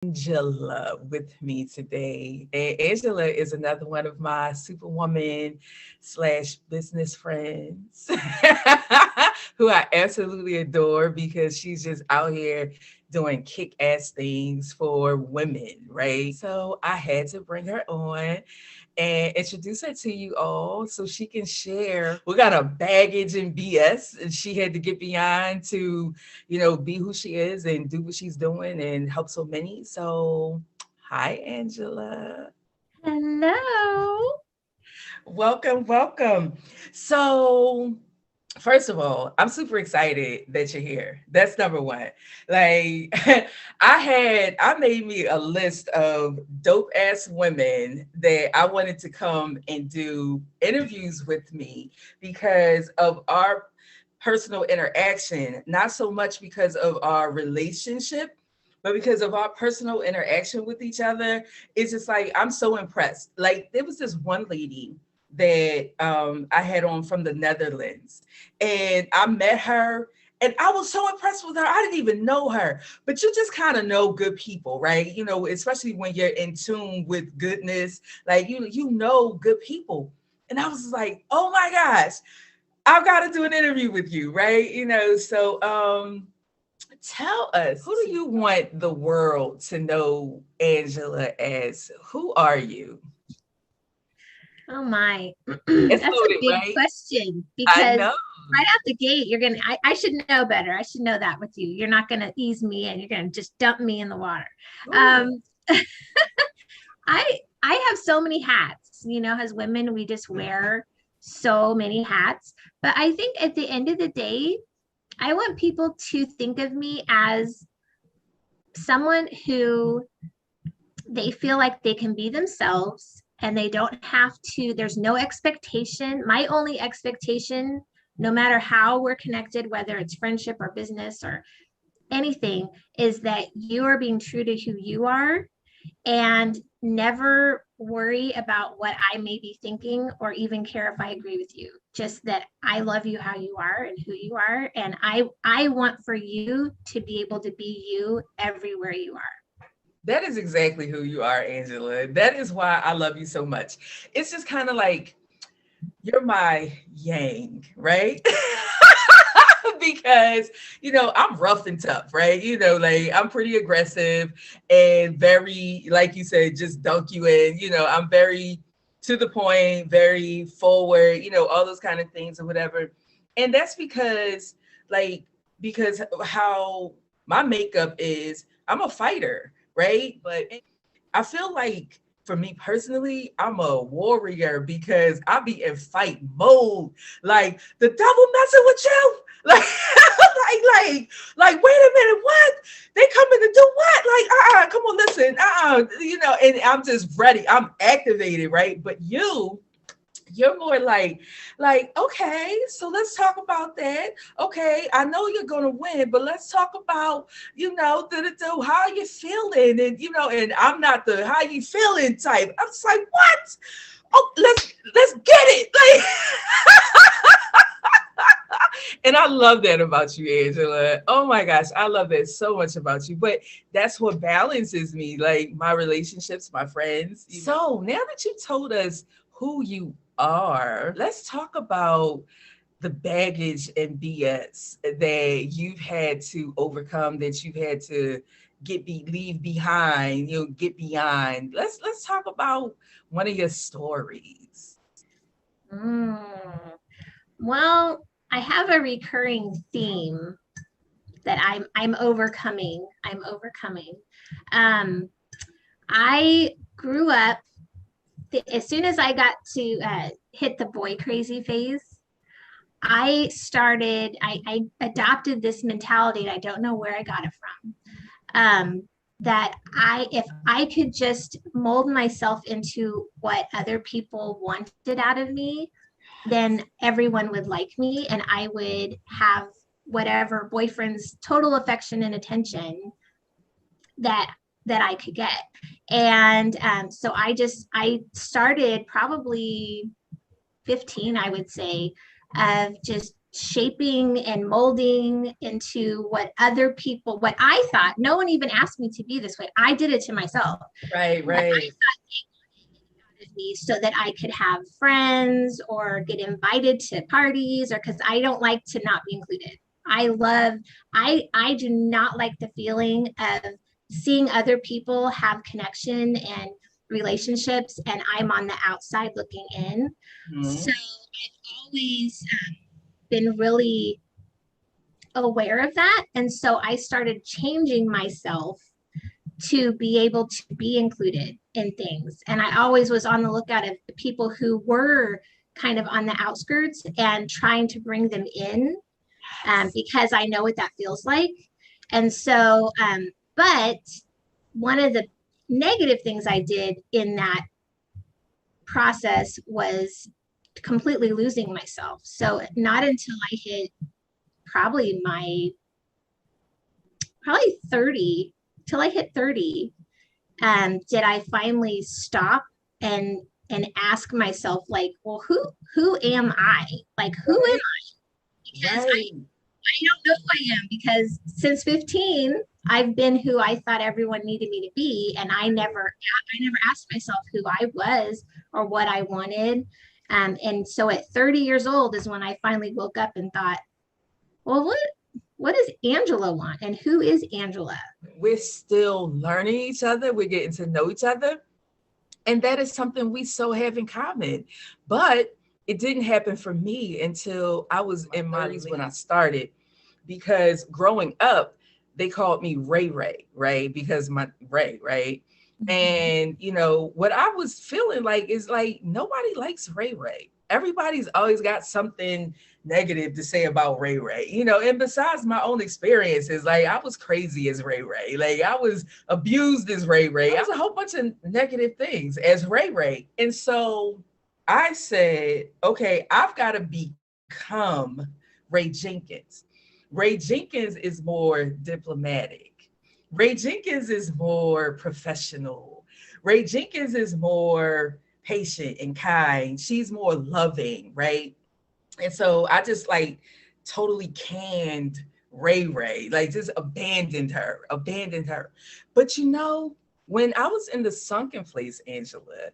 Angela with me today. And Angela is another one of my superwoman slash business friends who I absolutely adore because she's just out here doing kick ass things for women, right? So I had to bring her on and introduce her to you all so she can share. We got a baggage and BS, and she had to get beyond to, be who she is and do what she's doing and help so many. So, hi, Angela. Hello. Welcome, welcome. So, first of all, I'm super excited that you're here. That's number one. Like I made me a list of dope ass women that I wanted to come and do interviews with me because of our personal interaction, not so much because of our relationship, but because of our personal interaction with each other. It's just like I'm so impressed. Like there was this one lady that I had on from the Netherlands, and I met her. And I was so impressed with her. I didn't even know her, but you just kind of know good people, right? Especially when you're in tune with goodness, like you know good people. And I was like, oh my gosh, I've got to do an interview with you, right? So tell us, who do you want the world to know Angela as? Who are you? Oh my. It's That's a loaded, big right? question I because know. right out the gate, I should know better. I should know that with you. You're not going to ease me in. You're going to just dump me in the water. Ooh. Um, I have so many hats. As women, we just wear so many hats. But I think at the end of the day, I want people to think of me as someone who they feel like they can be themselves and they don't have to, there's no expectation. My only expectation, no matter how we're connected, whether it's friendship or business or anything, is that you are being true to who you are and never worry about what I may be thinking or even care if I agree with you. Just that I love you how you are and who you are. And I want for you to be able to be you everywhere you are. That is exactly who you are, Angela. That is why I love you so much. It's just kind of like you're my yang, right? Because I'm rough and tough, right? Like I'm pretty aggressive and very, like you said, just dunk you in. I'm very to the point, very forward, all those kind of things or whatever. And that's like because how my makeup is, I'm a fighter, right? But I feel like for me personally, I'm a warrior because I be in fight mode. Like the devil messing with you. Like, like, wait a minute, what? They coming to do what? Like, come on, listen, and I'm just ready. I'm activated, right? But you're more like, okay, so let's talk about that. Okay, I know you're gonna win, but let's talk about, how you feeling, and I'm not the how you feeling type. I'm just like, what? Oh, let's get it. Like, and I love that about you, Angela. Oh my gosh, I love that so much about you. But that's what balances me, like my relationships, my friends. So now that you told us who you are, let's talk about the baggage and BS that you've had to overcome, that you've had to leave behind, get beyond. Let's talk about one of your stories. Mm. Well, I have a recurring theme that I'm overcoming. I'm overcoming. Um, I grew up as soon as I got to hit the boy crazy phase. I adopted this mentality, and I don't know where I got it from. That if I could just mold myself into what other people wanted out of me, then everyone would like me and I would have whatever boyfriend's total affection and attention that I could get. And so I started probably 15, I would say, of just shaping and molding into what other people, what I thought, no one even asked me to be this way. I did it to myself. Right, But I right. thought they wanted me so that I could have friends or get invited to parties, or because I don't like to not be included. I do not like the feeling of seeing other people have connection and relationships, and I'm on the outside looking in. So Mhm. I've always been really aware of that. And so I started changing myself to be able to be included in things. And I always was on the lookout of people who were kind of on the outskirts and trying to bring them in, because I know what that feels like. And so, but one of the negative things I did in that process was completely losing myself. So not until I hit probably my probably 30, till I hit 30, did I finally stop and ask myself, like, well, who am I? Like, who am Right, I? Because right. I don't know who I am, because since 15, I've been who I thought everyone needed me to be. And I never asked myself who I was or what I wanted. And so at 30 years old is when I finally woke up and thought, well, what does Angela want? And who is Angela? We're still learning each other. We're getting to know each other. And that is something we so have in common. But it didn't happen for me until I was in my 30s when I started. Because growing up, they called me Ray Ray, right? Because my Ray, right? Mhm. And what I was feeling like is like nobody likes Ray Ray. Everybody's always got something negative to say about Ray Ray, and besides my own experiences, like I was crazy as Ray Ray, like I was abused as Ray Ray. I was a whole bunch of negative things as Ray Ray. And so I said, okay, I've got to become Ray Jenkins. Ray Jenkins is more diplomatic. Ray Jenkins is more professional. Ray Jenkins is more patient and kind. She's more loving, right? And so I just like totally canned Ray Ray, like just abandoned her. But when I was in the sunken place, Angela,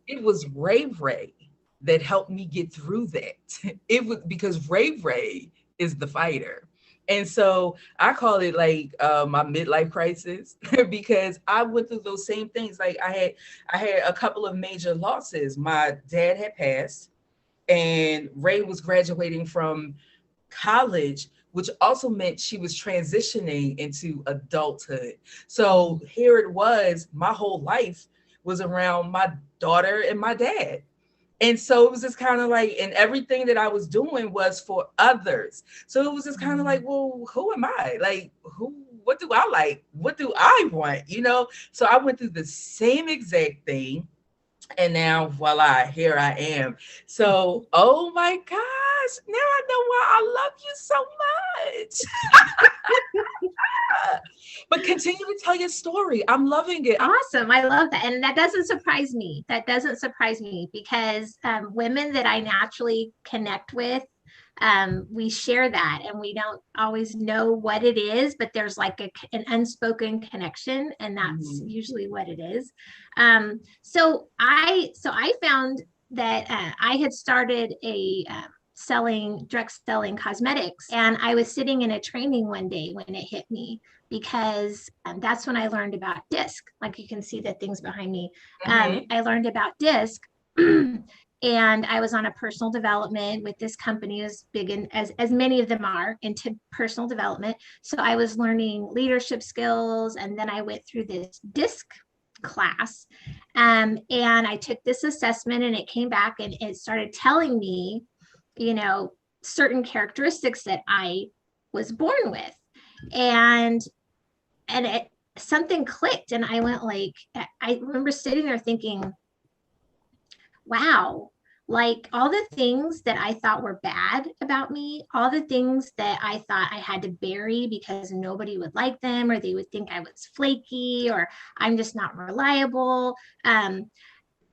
it was Ray Ray that helped me get through that. It was because Ray Ray is the fighter. And so I call it like my midlife crisis because I went through those same things. Like I had a couple of major losses. My dad had passed, and Ray was graduating from college, which also meant she was transitioning into adulthood. So here it was, my whole life was around my daughter and my dad. And so it was just kind of like, and everything that I was doing was for others. So it was just kind of like, well, who am I? Like, what do I like? What do I want? So I went through the same exact thing, and now voila, here I am. So, oh my gosh, now I know why I love you so much. But continue to tell your story. I'm loving it. Awesome. I love that. And that doesn't surprise me. That doesn't surprise me, because women that I naturally connect with, we share that, and we don't always know what it is, but there's like an unspoken connection, and that's Mhm. usually what it is. So I found that I had started a direct selling cosmetics, and I was sitting in a training one day when it hit me, because that's when I learned about DISC. Like you can see the things behind me. Mhm. I learned about DISC. And I was on a personal development with this company, as big in as many of them are into personal development. So I was learning leadership skills, and then I went through this DISC class, and I took this assessment, and it came back and it started telling me, you know, certain characteristics that I was born with, and it something clicked, and I went like, I remember sitting there thinking, wow, like all the things that I thought were bad about me, all the things that I thought I had to bury because nobody would like them, or they would think I was flaky, or I'm just not reliable,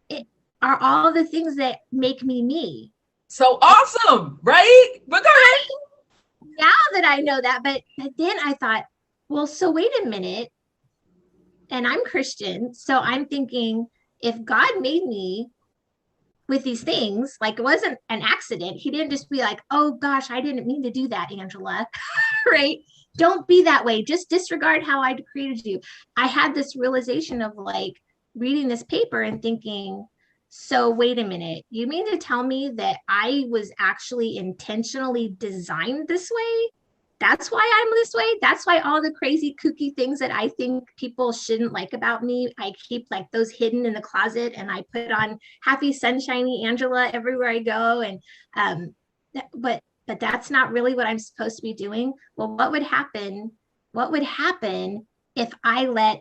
it are all the things that make me me. So awesome, right? But go ahead. Now that I know that, but then I thought, well, so wait a minute, and I'm Christian, so I'm thinking if God made me with these things, like it wasn't an accident. He didn't just be like, oh gosh, I didn't mean to do that, Angela. Right? Don't be that way. Just disregard how I created you. I had this realization of like reading this paper and thinking, so wait a minute, you mean to tell me that I was actually intentionally designed this way? That's why I'm this way. That's why all the crazy kooky things that I think people shouldn't like about me, I keep like those hidden in the closet, and I put on happy sunshiny Angela everywhere I go. And but that's not really what I'm supposed to be doing. Well, what would happen if I let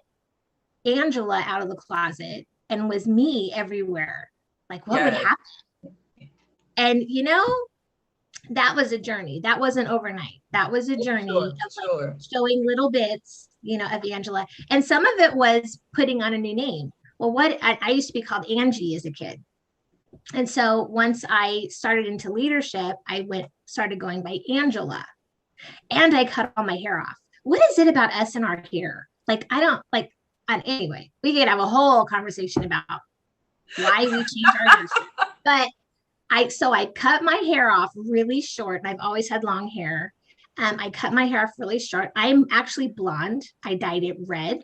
Angela out of the closet and was me everywhere? Like what would Yes, happen? And that was a journey. That wasn't overnight. That was a for journey sure, of for like sure. showing little bits, of Angela. And some of it was putting on a new name. Well, I used to be called Angie as a kid. And so once I started into leadership, I started going by Angela, and I cut all my hair off. What is it about us and our hair? Like, I don't like, and anyway, we could have a whole conversation about why we change our hair. But I cut my hair off really short, and I've always had long hair. I cut my hair off really short. I'm actually blonde. I dyed it red,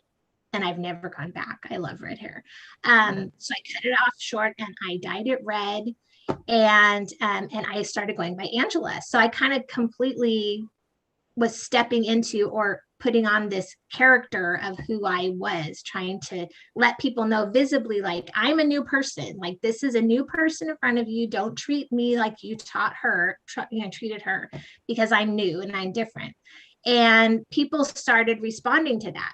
and I've never gone back. I love red hair. So I cut it off short and I dyed it red, and I started going by Angela. So I kind of completely was stepping into or putting on this character of who I was, trying to let people know visibly, like, I'm a new person. Like, this is a new person in front of you. Don't treat me like you treated her, because I'm new and I'm different. And people started responding to that.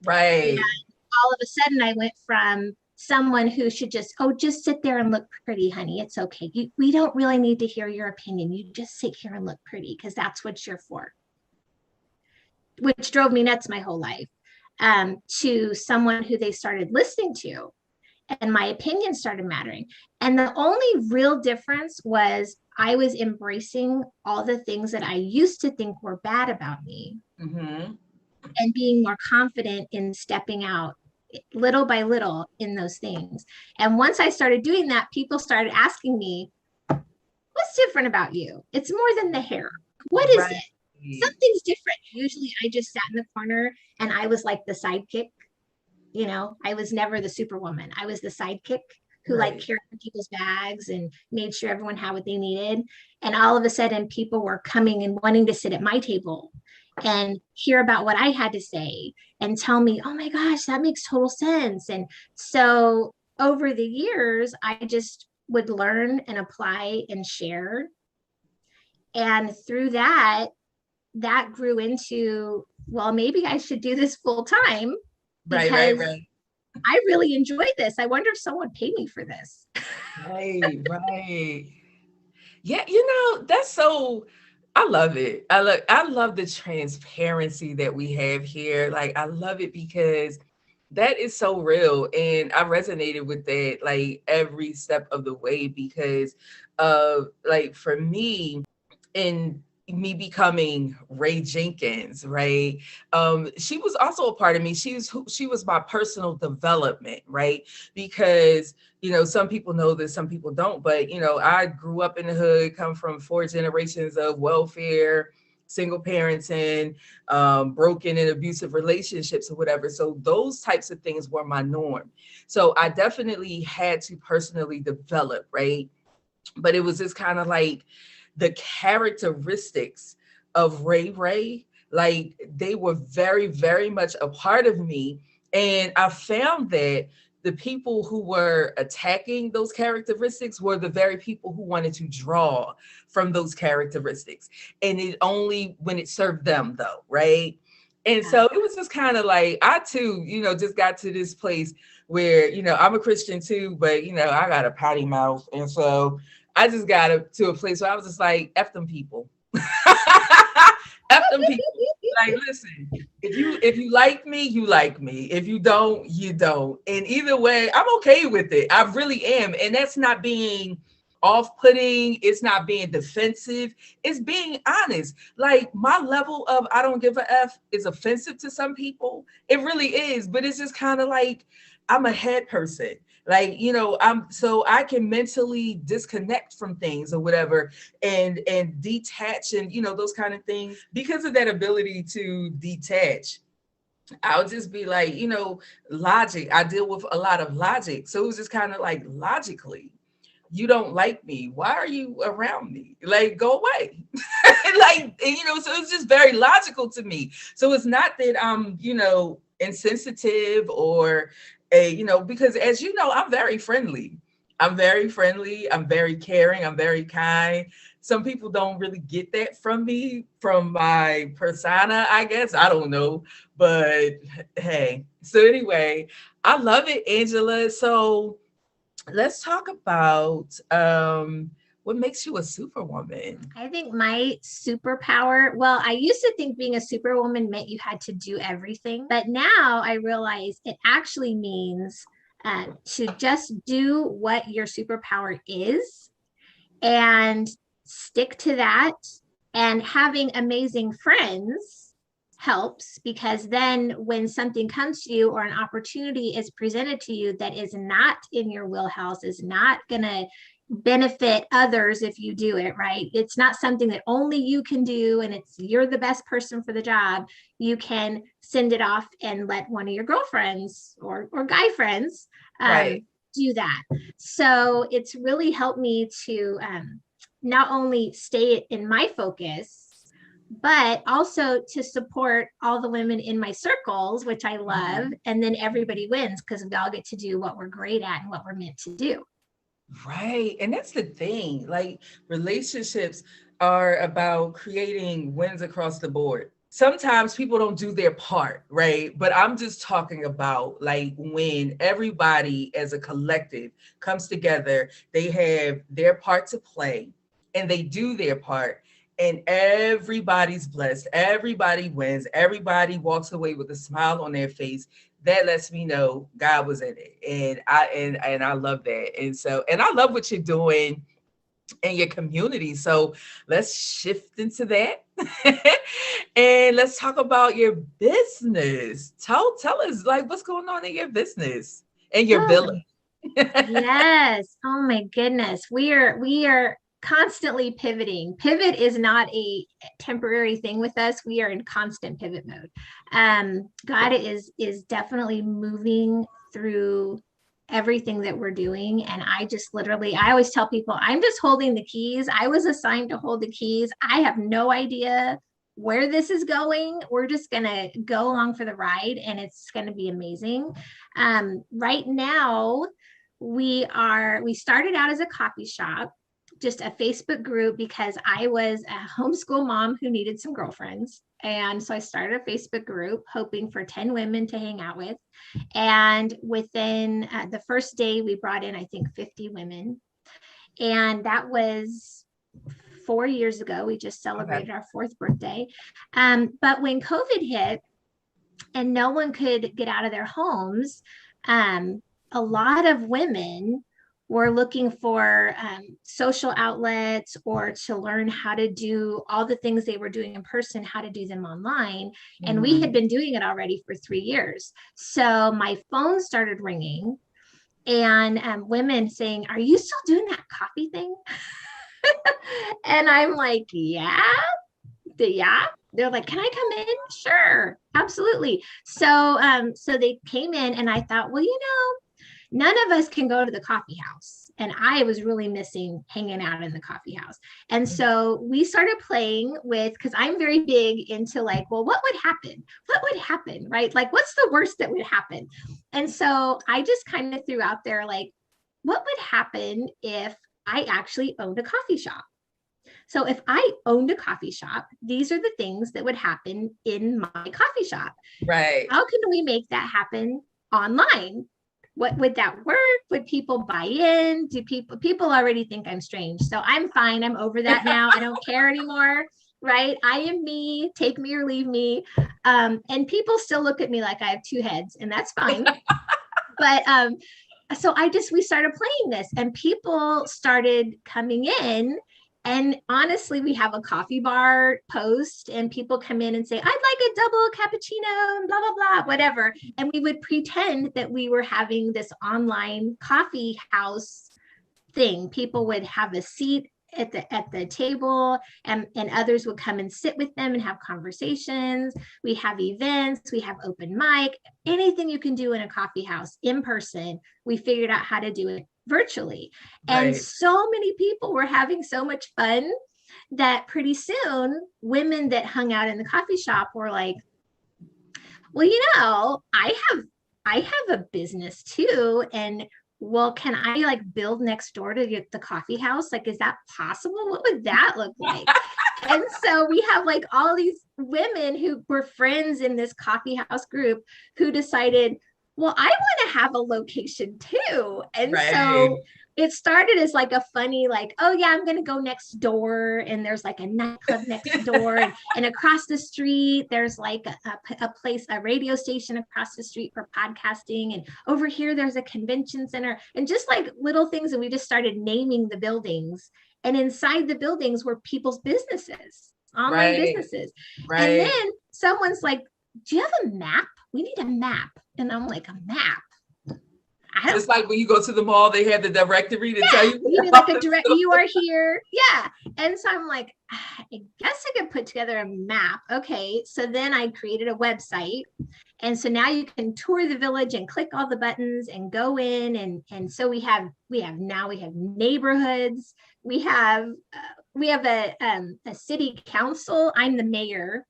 And Right. all of a sudden, I went from someone who should just sit there and look pretty, honey. It's okay. We don't really need to hear your opinion. You just sit here and look pretty because that's what you're for, which drove me nuts my whole life, to someone who they started listening to, and my opinion started mattering. And the only real difference was I was embracing all the things that I used to think were bad about me, Mm-hmm. and being more confident in stepping out little by little in those things. And once I started doing that, people started asking me, what's different about you? It's more than the hair. What is Right. it? Something's different. Usually I just sat in the corner and I was like the sidekick. I was never the superwoman. I was the sidekick who like Right. carried people's bags and made sure everyone had what they needed. And all of a sudden people were coming and wanting to sit at my table and hear about what I had to say and tell me, oh my gosh, that makes total sense. And so over the years, I just would learn and apply and share. And through that grew into, well, maybe I should do this full time Right. Right. because Right. I really enjoy this. I wonder if someone paid me for this. Right. Right. Yeah, that's so I love it. I love the transparency that we have here. Like I love it because that is so real and I resonated with that like every step of the way because like for me in me becoming Ray Jenkins, right? She was also a part of me. She was my personal development, right? Because some people know this, some people don't, but I grew up in the hood, come from 4 generations of welfare, single parenting, broken and abusive relationships or whatever. So those types of things were my norm. So I definitely had to personally develop, right? But it was just kind of like the characteristics of Ray Ray, like they were very, very much a part of me. And I found that the people who were attacking those characteristics were the very people who wanted to draw from those characteristics. And it only when it served them, though, right? And Yeah. so it was just kind of like I too, just got to this place where, I'm a Christian too, but I got a potty mouth. And so I just got to a place where I was just like, F them people. F them people. Like, listen, if you like me, you like me. If you don't, you don't. And either way, I'm okay with it. I really am. And that's not being off-putting, it's not being defensive, it's being honest. Like my level of I don't give a F is offensive to some people. It really is, but it's just kind of like I'm a head person. Like, I'm so I can mentally disconnect from things or whatever and detach and those kind of things. Because of that ability to detach, I'll just be like, logic. I deal with a lot of logic. So it was just kind of like logically, you don't like me. Why are you around me? Like, go away. Like, so it's just very logical to me. So it's not that I'm, insensitive or because as you know, I'm very friendly. I'm very friendly. I'm very caring. I'm very kind. Some people don't really get that from me, from my persona, I guess. I don't know. But hey, so anyway, I love it, Angela. So let's talk about what makes you a superwoman. I think my superpower, well, I used to think being a superwoman meant you had to do everything, but now I realize it actually means to just do what your superpower is and stick to that. And having amazing friends helps, because then when something comes to you or an opportunity is presented to you that is not in your wheelhouse, is not going to benefit others if you do it right, it's not something that only you can do and you're the best person for the job, you can send it off and let one of your girlfriends or guy friends Right. do that. So it's really helped me to not only stay in my focus, but also to support all the women in my circles, which I love. And then everybody wins because we all get to do what we're great at and what we're meant to do. Right. And that's the thing. Like relationships are about creating wins across the board. Sometimes people don't do their part, right? But I'm just talking about like when everybody as a collective comes together, they have their part to play and they do their part. And everybody's blessed. Everybody wins. Everybody walks away with a smile on their face. That lets me know God was in it. And I love that. And I love what you're doing in your community. So let's shift into that. And let's talk about your business. Tell us like what's going on in your business and your Oh, village. yes. Oh my goodness. We are constantly pivoting. Pivot is not a temporary thing with us. We are in constant pivot mode. God is definitely moving through everything that we're doing. And I just literally, I always tell people, I'm just holding the keys. I was assigned to hold the keys. I have no idea where this is going. We're just going to go along for the ride and it's going to be amazing. Right now, we started out as a coffee shop, just a Facebook group, because I was a homeschool mom who needed some girlfriends. And so I started a Facebook group hoping for 10 women to hang out with. And within the first day, we brought in, I think, 50 women. And that was 4 years ago. We just celebrated our 4th birthday. But when COVID hit and no one could get out of their homes, a lot of women were looking for social outlets or to learn how to do all the things they were doing in person, how to do them online. And we had been doing it already for 3 years. So my phone started ringing and women saying, "Are you still doing that coffee thing?" And I'm like, yeah. They're like, "Can I come in?" Sure, absolutely. So they came in and I thought, well, none of us can go to the coffee house. And I was really missing hanging out in the coffee house. And so we started playing with, because I'm very big into like, well, what would happen? What would happen, right? Like, what's the worst that would happen? And so I just kind of threw out there, like, what would happen if I actually owned a coffee shop? So if I owned a coffee shop, these are the things that would happen in my coffee shop. Right. How can we make that happen online? What would that work? Would people buy in? Do people already think I'm strange? So I'm fine. I'm over that now. I don't care anymore. Right? I am me. Take me or leave me. And people still look at me like I have 2 heads, and that's fine. But so we started playing this and people started coming in. And honestly, we have a coffee bar post and people come in and say, I'd like a double cappuccino and blah, blah, blah, whatever. And we would pretend that we were having this online coffee house thing. People would have a seat at the table, and others would come and sit with them and have conversations. We have events, we have open mic, anything you can do in a coffee house in person. We figured out how to do it virtually. And Right. so many people were having so much fun that pretty soon women that hung out in the coffee shop were like, well, I have a business too, and well, can I like build next door to get the coffee house? Like, is that possible? What would that look like? And so we have like all these women who were friends in this coffee house group who decided, well, I want to have a location too. And Right. so it started as like a funny, like, oh yeah, I'm going to go next door. And there's like a nightclub next door. And across the street, there's like a place, a radio station across the street for podcasting. And over here, there's a convention center and just like little things. And we just started naming the buildings. And inside the buildings were people's businesses, online Right. businesses. And Right. then someone's like, do you have a map? We need a map. And I'm like, a map? Just like when you go to the mall, they have the directory to tell you. You need like a direct, you are here. Yeah. And so I'm like, I guess I could put together a map. Okay. So then I created a website. And so now you can tour the village and click all the buttons and go in. And so we have neighborhoods. We have a city council. I'm the mayor.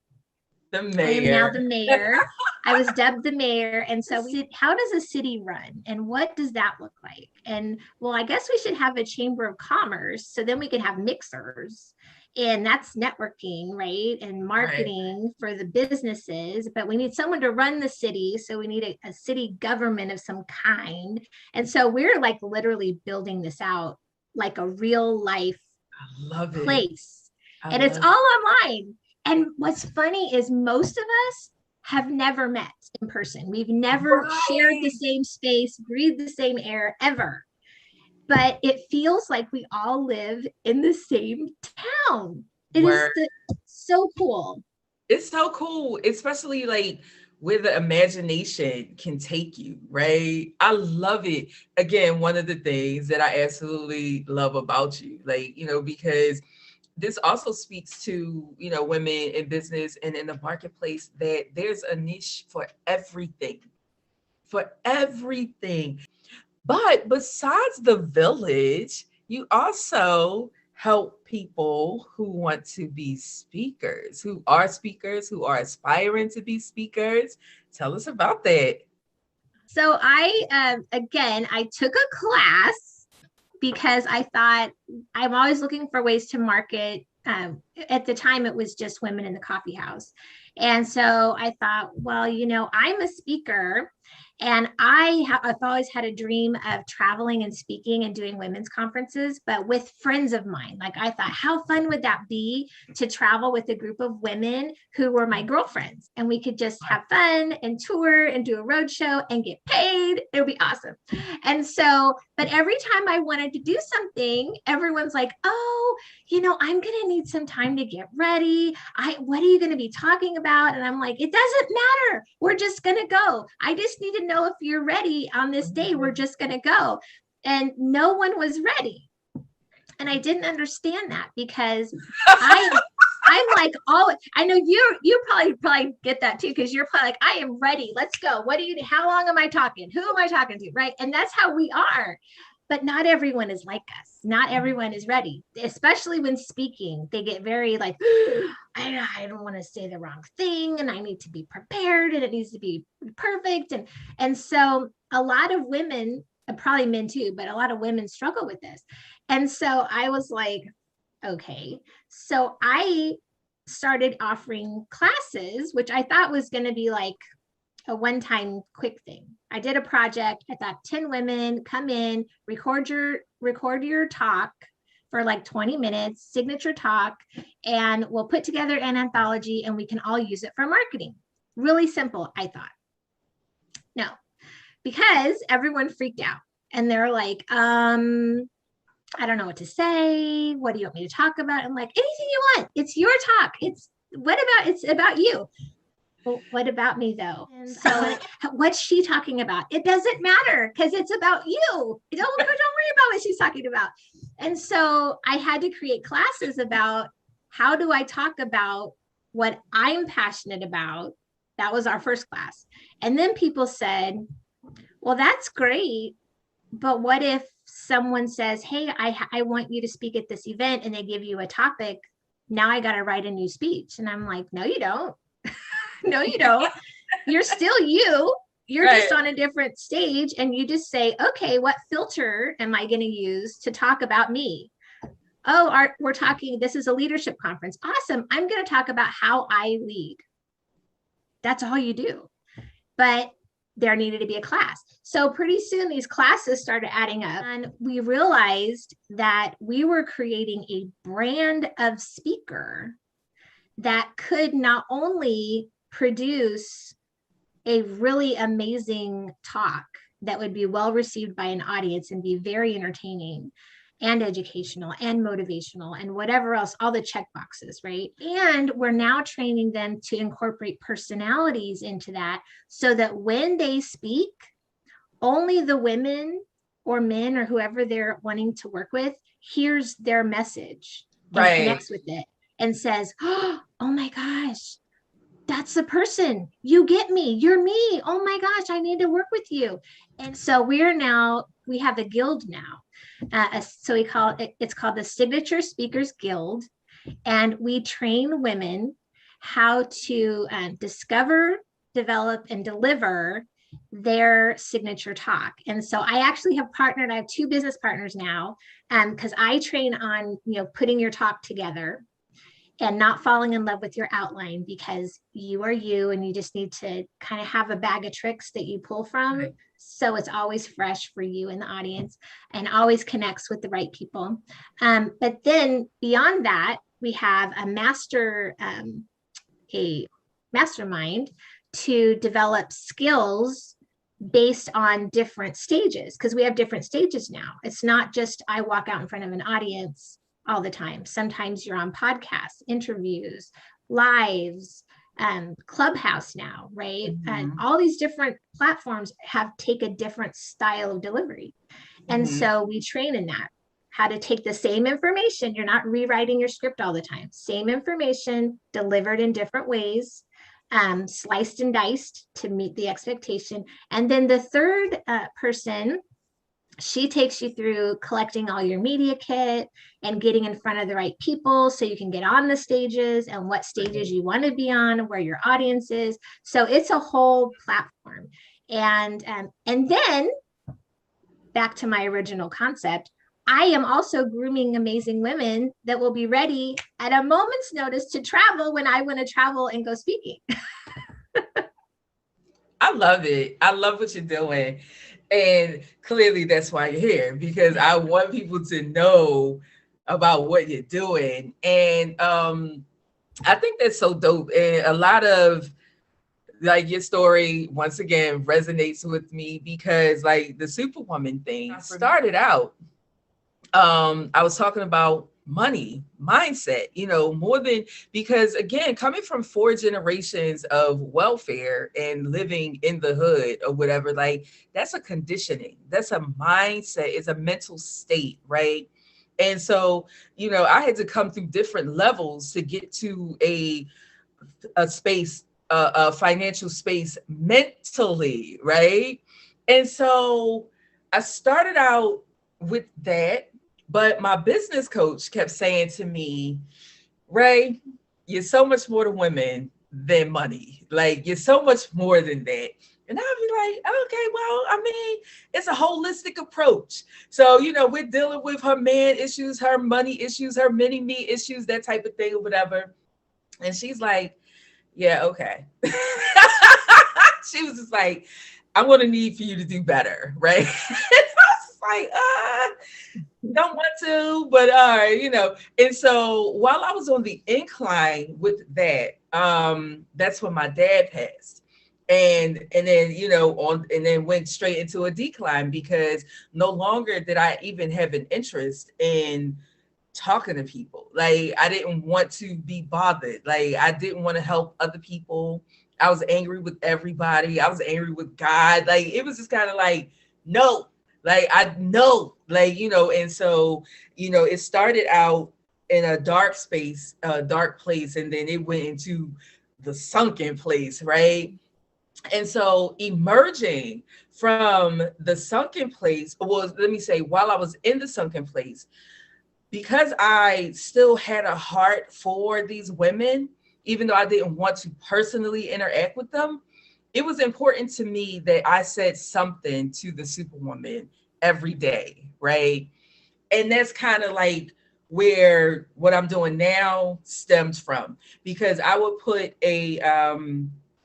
The I am mayor. now the mayor. I was dubbed the mayor. And so how does a city run and what does that look like? And well, I guess we should have a chamber of commerce. So then we can have mixers, and that's networking, right? And marketing for the businesses, but we need someone to run the city. So we need a city government of some kind. And so we're like literally building this out like a real life place. And it's all online. And what's funny is most of us have never met in person. We've never shared the same space, breathed the same air ever. But it feels like we all live in the same town. It is so cool. It's so cool, especially like where the imagination can take you, right? I love it. Again, one of the things that I absolutely love about you, like, because this also speaks to, women in business and in the marketplace, that there's a niche for everything, But besides the village, you also help people who want to be speakers, who are aspiring to be speakers. Tell us about that. So I took a class because I thought I'm always looking for ways to market. At the time, it was just women in the coffee house. And so I thought, well, I'm a speaker, and I've always had a dream of traveling and speaking and doing women's conferences, but with friends of mine. Like I thought, how fun would that be to travel with a group of women who were my girlfriends, and we could just have fun and tour and do a road show and get paid. It would be awesome. And so, but every time I wanted to do something, everyone's like, oh, I'm going to need some time to get ready. What are you going to be talking about? And I'm like, it doesn't matter. We're just going to go. I just need to know if you're ready on this day. We're just going to go. And no one was ready. And I didn't understand that because I'm like, oh, I know you probably get that too, because you're probably like, I am ready. Let's go. How long am I talking? Who am I talking to? Right. And that's how we are. But not everyone is like us. Not everyone is ready, especially when speaking. They get very like, I don't want to say the wrong thing, and I need to be prepared, and it needs to be perfect. And so a lot of women, probably men too, but a lot of women struggle with this. And so I was like, okay. So I started offering classes, which I thought was going to be like a one-time quick thing. I did a project. I thought 10 women come in, record your talk for like 20 minutes, signature talk, and we'll put together an anthology and we can all use it for marketing. Really simple, I thought. No, because everyone freaked out. And they're like, I don't know what to say. What do you want me to talk about? I'm like, anything you want. It's your talk. It's about you. Well, what about me though? And so what's she talking about? It doesn't matter because it's about you. Don't worry about what she's talking about. And so I had to create classes about how do I talk about what I'm passionate about. That was our first class. And then people said, well, that's great. But what if someone says, hey, I want you to speak at this event, and they give you a topic? Now I got to write a new speech. And I'm like, no, you don't. No, you don't. You're still you. You're right. Just on a different stage, and you just say, okay, what filter am I going to use to talk about me? Oh, we're talking, this is a leadership conference. Awesome. I'm going to talk about how I lead. That's all you do. But there needed to be a class. So pretty soon these classes started adding up, and we realized that we were creating a brand of speaker that could not only produce a really amazing talk that would be well received by an audience and be very entertaining and educational and motivational and whatever else, all the check boxes, right? And we're now training them to incorporate personalities into that so that when they speak, only the women or men or whoever they're wanting to work with hears their message and connects with it and says, oh my gosh, that's the person. You get me. You're me. Oh my gosh, I need to work with you. And so we have a guild now. So it's called the Signature Speakers Guild. And we train women how to discover, develop, and deliver their signature talk. And so I actually have I have 2 business partners now, because I train on, putting your talk together and not falling in love with your outline, because you are you and you just need to kind of have a bag of tricks that you pull from. Right. So it's always fresh for you and the audience and always connects with the right people. But then beyond that, we have a mastermind to develop skills based on different stages, because we have different stages now. It's not just I walk out in front of an audience all the time. Sometimes you're on podcasts, interviews, lives, Clubhouse now, right? Mm-hmm. And all these different platforms take a different style of delivery. And so we train in that, how to take the same information. You're not rewriting your script all the time. Same information delivered in different ways, sliced and diced to meet the expectation. And then the third person, she takes you through collecting all your media kit and getting in front of the right people so you can get on the stages and what stages you want to be on, where your audience is. So it's a whole platform. And then back to my original concept, I am also grooming amazing women that will be ready at a moment's notice to travel when I want to travel and go speaking. I love it. I love what you're doing. And clearly that's why you're here, because I want people to know about what you're doing. And I think that's so dope. And a lot of like your story, once again, resonates with me, because like the Superwoman thing started out, I was talking about money mindset, more than, because again, coming from 4 generations of welfare and living in the hood or whatever, like that's a conditioning, that's a mindset, it's a mental state, right? And so, I had to come through different levels to get to a space, a financial space mentally, right? And so I started out with that. But my business coach kept saying to me, Ray, you're so much more to women than money. Like, you're so much more than that. And I'd be like, okay, well, I mean, it's a holistic approach. So, we're dealing with her man issues, her money issues, her mini me issues, that type of thing or whatever. And she's like, yeah, okay. She was just like, I'm going to need for you to do better, right? Like, don't want to, but and so while I was on the incline with that, that's when my dad passed. and then on and then went straight into a decline because no longer did I even have an interest in talking to people. Like I didn't want to be bothered. Like I didn't want to help other people. I was angry with everybody. I was angry with God. Like it was just kind of like, no, like I know, like, and so, it started out in a dark space, a dark place, and then it went into the sunken place, right? And so emerging from the sunken place was, let me say, while I was in the sunken place, because I still had a heart for these women, even though I didn't want to personally interact with them, it was important to me that I said something to the Superwoman every day, right? And that's kind of like where what I'm doing now stems from, because I would put a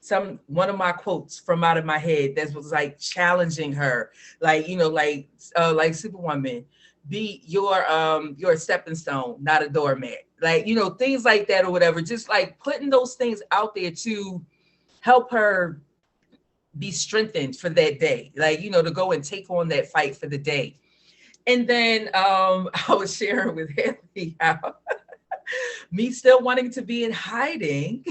some one of my quotes from out of my head that was like challenging her, like like Superwoman, be your stepping stone, not a doormat, like things like that or whatever, just like putting those things out there to help her be strengthened for that day, like to go and take on that fight for the day. And then I was sharing with Haley how me still wanting to be in hiding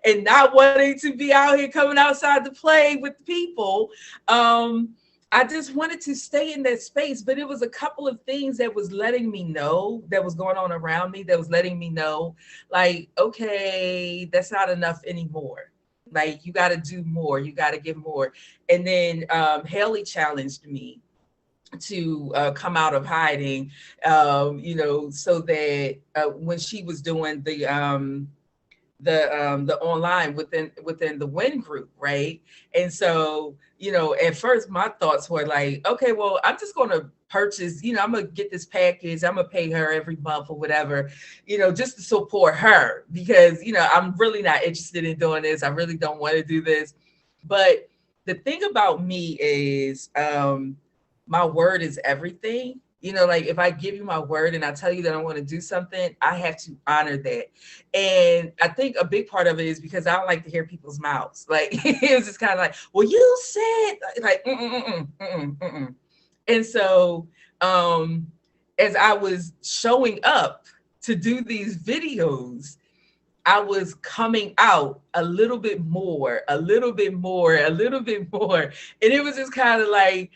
and not wanting to be out here coming outside to play with people. I just wanted to stay in that space, but it was a couple of things that was letting me know that was going on around me that was letting me know, like, okay, that's not enough anymore. Like, you got to do more. You got to give more. And then Haley challenged me to come out of hiding, so that when she was doing the online within the Win group, right? And so, at first my thoughts were like, okay, well, I'm just gonna purchase, I'm gonna get this package, I'm gonna pay her every month or whatever, just to support her, because I'm really not interested in doing this. I really don't want to do this. But the thing about me is my word is everything. Like if I give you my word and I tell you that I want to do something, I have to honor that. And I think a big part of it is because I don't like to hear people's mouths. Like it was just kind of like, well, you said like, mm-mm, mm-mm, mm-mm. And so as I was showing up to do these videos, I was coming out a little bit more, a little bit more, a little bit more. And it was just kind of like,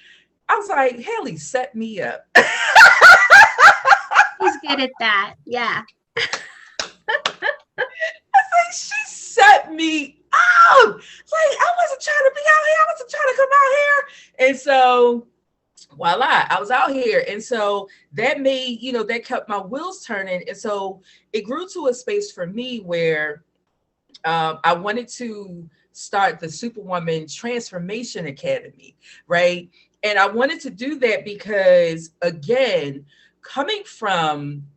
I was like, Haley set me up. He's good at that. Yeah. Like, she set me up. It's like, I wasn't trying to be out here. I wasn't trying to come out here. And so, voila, I was out here. And so that made, that kept my wheels turning. And so it grew to a space for me where I wanted to start the Superwoman Transformation Academy, right? And I wanted to do that because, again, coming from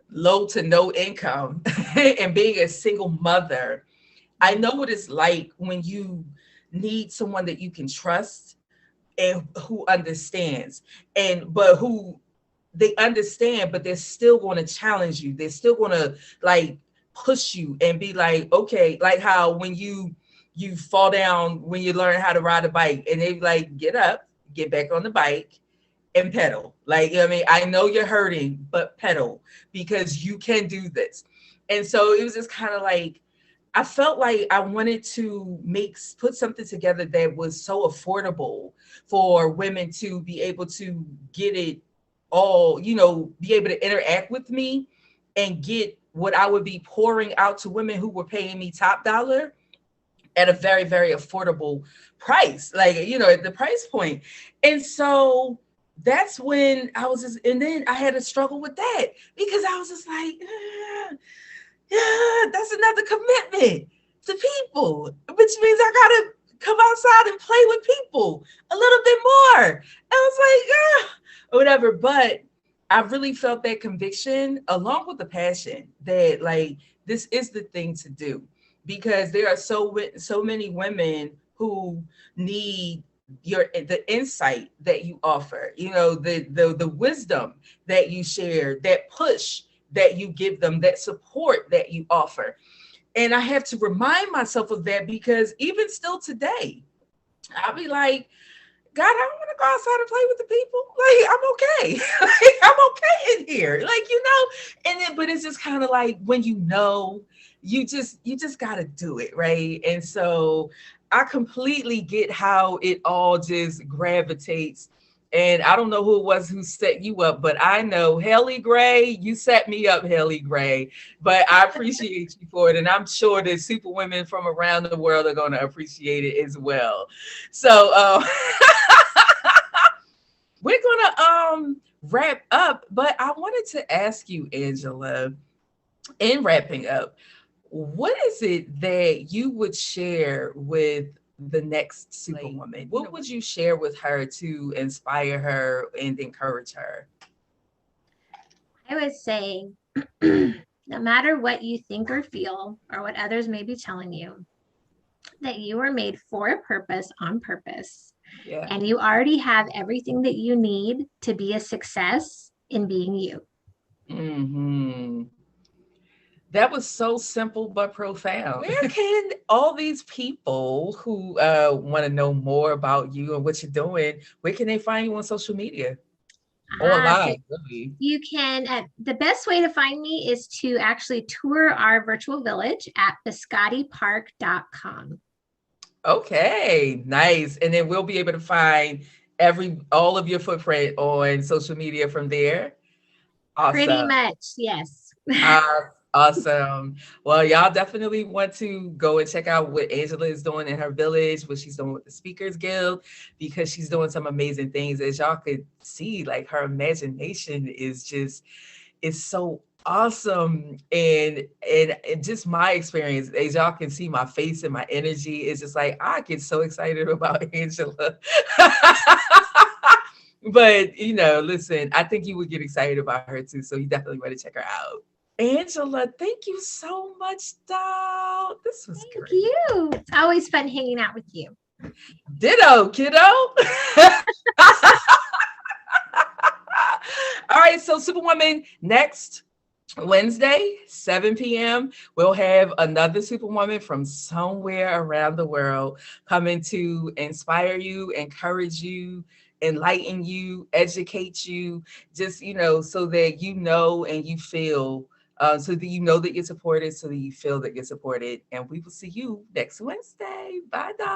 low to no income and being a single mother, I know what it's like when you need someone that you can trust and who understands, but who they understand, but they're still going to challenge you. They're still going to like push you and be like, okay, like how when you fall down when you learn how to ride a bike and they like, get up, get back on the bike and pedal. Like, I mean, I know you're hurting, but pedal because you can do this. And so it was just kind of like, I felt like I wanted to put something together that was so affordable for women to be able to get it all, be able to interact with me and get what I would be pouring out to women who were paying me top dollar at a very, very affordable price, like, at the price point. And so that's when I was just, and then I had to struggle with that because I was just like, yeah, that's another commitment to people, which means I gotta come outside and play with people a little bit more. And I was like, whatever. But I really felt that conviction along with the passion that like this is the thing to do, because there are so many women who need the insight that you offer, the wisdom that you share, that push that you give them, that support that you offer. And I have to remind myself of that because even still today, I'll be like, God, I don't want to go outside and play with the people. Like, I'm okay. Like, I'm okay in here. Like, and then, but it's just kind of like when you just gotta do it, right? And so I completely get how it all just gravitates. And I don't know who it was who set you up, but I know Haley Gray, you set me up, Haley Gray. But I appreciate you for it. And I'm sure that super women from around the world are going to appreciate it as well. So we're gonna wrap up, but I wanted to ask you, Angela, in wrapping up, what is it that you would share with the next superwoman? What would you share with her to inspire her and encourage her? I would say, no matter what you think or feel, or what others may be telling you, that you were made for a purpose on purpose. Yeah. And you already have everything that you need to be a success in being you. Hmm. That was so simple but profound. Where can all these people who want to know more about you and what you're doing, where can they find you on social media? So Online, really? you can, the best way to find me is to actually tour our virtual village at biscottipark.com. Okay, nice. And then we'll be able to find all of your footprint on social media from there. Pretty Awesome. much, yes. Awesome. Well, y'all definitely want to go and check out what Angela is doing in her village, what she's doing with the Speakers Guild, because she's doing some amazing things. As y'all could see, like her imagination is so awesome. And just my experience, as y'all can see, my face and my energy is just like I get so excited about Angela. But listen, I think you would get excited about her too. So you definitely want to check her out. Angela, thank you so much, doll. This was Thank great. you. It's always fun hanging out with you. Ditto, kiddo. All right, so Superwoman, next Wednesday, 7 p.m., we'll have another Superwoman from somewhere around the world coming to inspire you, encourage you, enlighten you, educate you, just, so that and you feel, so that you know that you're supported, so that you feel that you're supported. And we will see you next Wednesday. Bye, doll.